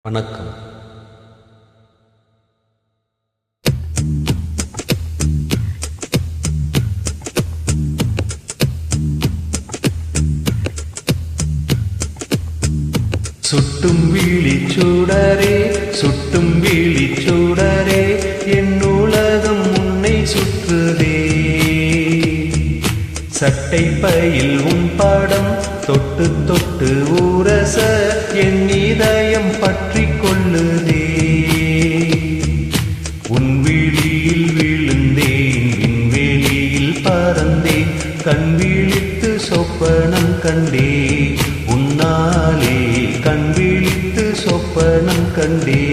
வணக்கம். சுட்டும் விழிச்சூடரே சுட்டும் விழிச்சூடரே என் உலகம் உன்னை சுற்றுதே. சட்டை பையில் உன் படம் தொட்டு தொட்டு ஊரச என் இதயம் பற்றி கொள்ளுதே. உன் விழியில் விழுந்தேன் விண்வெளியில் பறந்தேன் கண் விழித்து சொப்பனம் கண்டே. உன்னாலே கண் விழித்து சொப்பனம் கண்டே.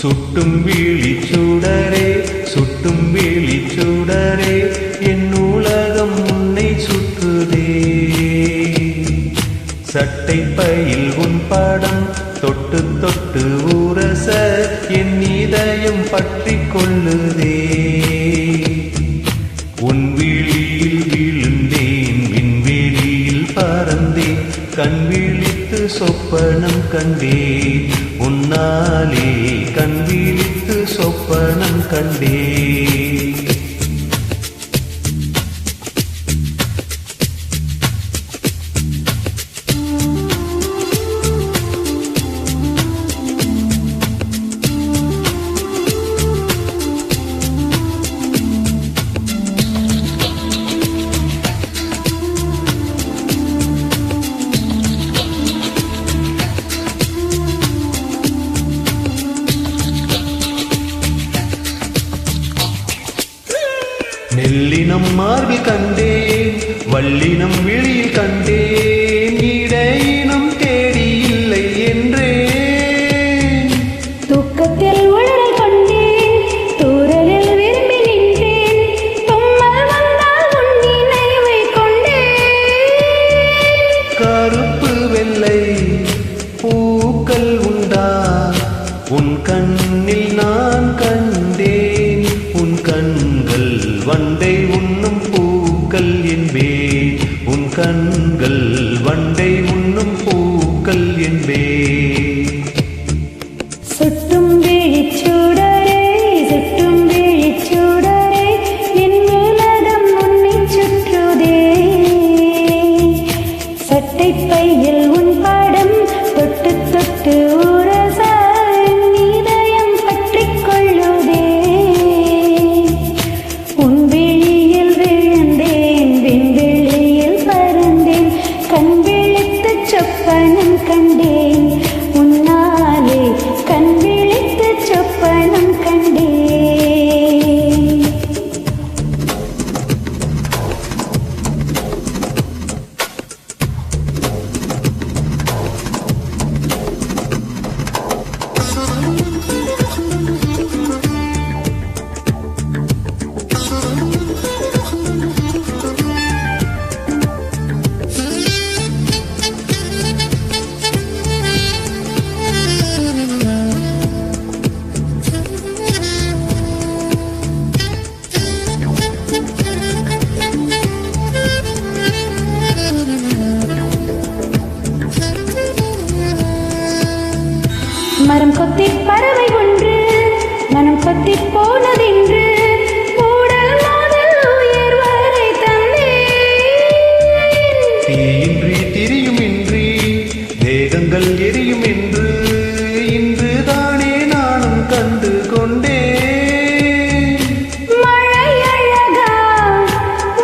சுட்டும் விழிச்சூடரே சுட்டும் விழிச்சூடரே என் உலகம் உன்னை சுற்றுதே. சட்டை பையில் உன் படம் தொட்டு தொட்டு ஊரச என் இதயம் பற்றி கொள்ளுதே. உன் விழியில் விழுந்தேன் விண்வெளியில் பறந்தேன் கண் விழித்து சொப்பனம் கண்டே. உன்னாலே கண் விழித்து சொப்பனம் கண்டே. நெல்லினம் மார்பில் கண்டேன் வல்லினம் விழியில் கண்டேன் இடையினம் தேடி இல்லை என்றேன். தூக்கத்தில் உழல் கொண்டேன் தூரலில் விரும்பி நின்றேன். தும்மல் வந்தால் உன் நினைவை கொண்டேன். கருப்பு வெள்ளை பூக்கள் உண்டா உன் கண்ணில் நான் கண்டேன். உன் கண்கள் வண்டை உண்ணும் பூக்கள் என்பேன். உன் கண்கள் வண்டை உண்ணும் பூக்கள் என்பேன். சுட்டும் விழிச்சூடரே சுட்டும் விழிச்சூடரே என் உலகம் உன்னை சுற்றுதே. சட்டை பையில் உன் படம் தொட்டு தொட்டு ஊரச என் இதயம் பற்றி கொள்ளுதே. உன் விழியில் விழுந்தேன் விண்வெளியில் பறந்தேன் கண் விழித்து சொப்பனம் கண்டேன். உன்னாலே கண் விழித்து சொப்பனம் கண்டேன். மரம் கொத்தி பறவை ஒன்று மனம் கொத்தி போனதென்று ஊடல் மாதல் உயர் வரை தந்தேன். தீயின்றி திரியுமின்றி தேகங்கள் எரியும் என்று இன்று தானே நானும் கண்டு கொண்டேன். மழை அழகா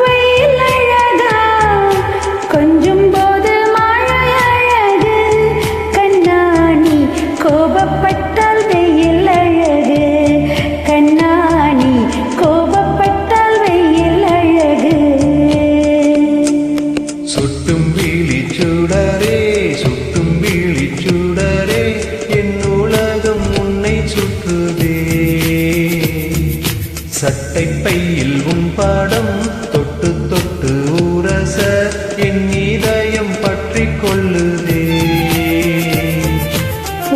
வெயில் அழகா கொஞ்சும் போது மழை அழகு. கண்ணாணி கோபப்பட்டால் வெயில் அழகு. கண்ணாணி கோபப்பட்டால் வெயில் அழகு. சுட்டும் விழிச்சூடரே சுட்டும் விழிச்சூடரே என் உலகம் உன்னை சுற்றுதே. சட்டை பையில் உன் படம் தொட்டு தொட்டு ஊரச என் இதயம் பற்றி கொள்ளுதே.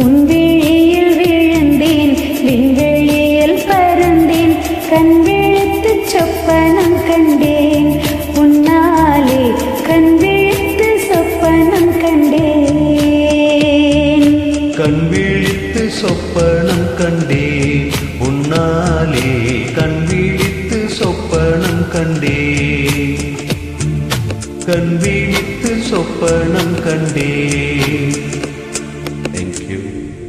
உன் விழியில் விழுந்தேன் விண்வெளியில் பறந்தேன் கண் விழித்து சொப்பனம் கண்டேன். உன்னாலே கண் விழித்து சொப்பனம் கண்டேன். கண் விழித்து சொப்பனம் கண்டேன் உன்னாலே கண் விழித்து சொப்பனம் கண்டேன் கண் விழித்து சொப்பனம் கண்டேன். Thank you.